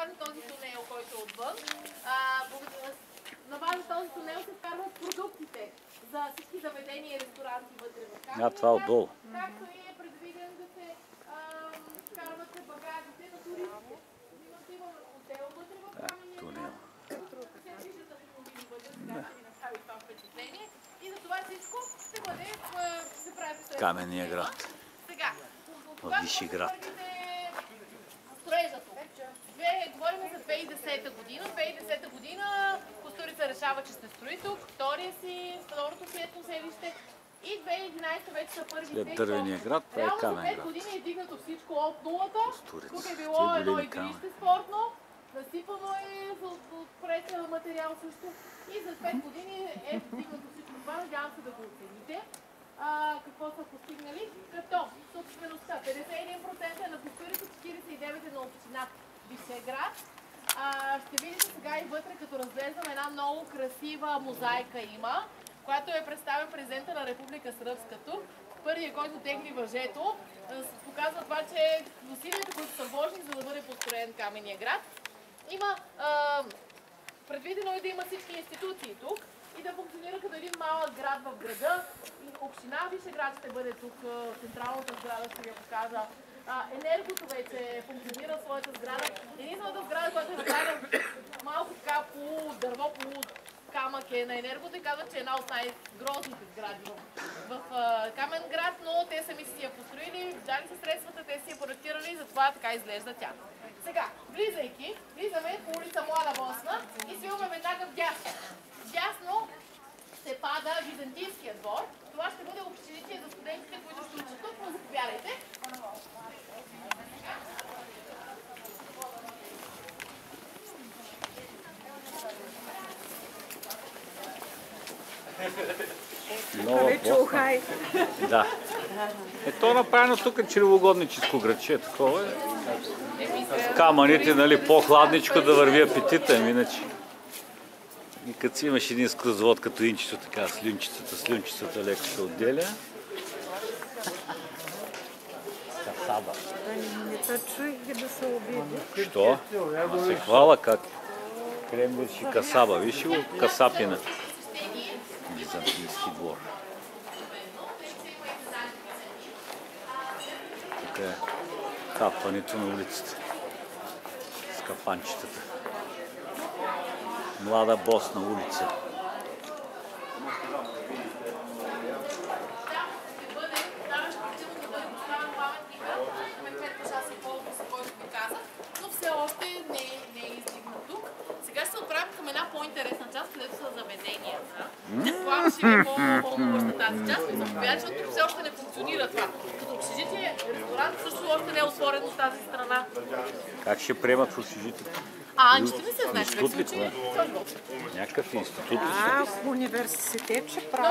база този тунел, който е отвън, на база този тунел се вкарват продуктите за всички заведения и ресторанти вътре в Камения. Това отдолу. Както и е предвиден да се вкарват багажите на туристите. Имаме хотел вътре в Камения. Тунел. И за това всичко се прави посредством Каменния град. Сега, Вишеград. строежа тук. Говорим за 2010 година. 2010 година Костурица решава, че ще строи тук. Второто си етно селище. И 2011 вече са първи след дървения град, това е камен град. 5 град. години е дигнато всичко от нулата. Тук е било едно игрище спортно. Насипано е от поречен материал също. И за 5 години е стигнато всичко това. Надявам се да го оцените. Какво са постигнали? Като собствеността 51% е на Костурица, 49% е на община Вишеград. Ще видите сега и вътре, като разглеждам, една много красива мозайка има, която е представен президента на Република Сръбска тук. Първият, който тегли въжето, показва това, че усилията, които са вложени, за да бъде построен каменния град. Има предвидено и да има всички институции тук и да функционира като един малък град в града. И община Вишеград ще бъде тук, централната сграда ще ви покажа. Енергото вече функционира в своята сграда. Единствената сграда, която е направена малко така полудърво, полукамък е на енергото и казват, че е една от най-грозните сгради в Камен град, но те сами си я построили, дали са средствата, те си я проектирали и затова така изглежда тя. Сега, влизаме по улица Млада Босна и свиваме веднага вдясно. Вдясно се пада Византийския двор. Това ще бъде общежитие за студентите, които ще учат тук, но заповядайте. Да. То направено тук е чревоугодническо градче, такова е. В камъните, нали, по-хладничко да върви апетита, иначе. И като си имаш един скръзвод като инчето, така слюнчицата леко се отделя. Касаба. Не те чуих ги да се обиди. Що? Ма се хвала как кремвиш и касаба. Виж го, касапина. Византийски двор. Тук е капването на улицата. С капанчетата. Млада Босна улица. Но все още не е издигнат тук. Сега ще се отправим към една по-интересна част, където са заведенията. Това ще е по-хубаваща тази част. И заповядайте, защото все още не функционира това. Като общежитие, ресторант също още не е отворен от тази страна. Как ще приемат в общежитието? Нищо не се знае. Институт ли това? Някакъв институт ли? В университет ще прави.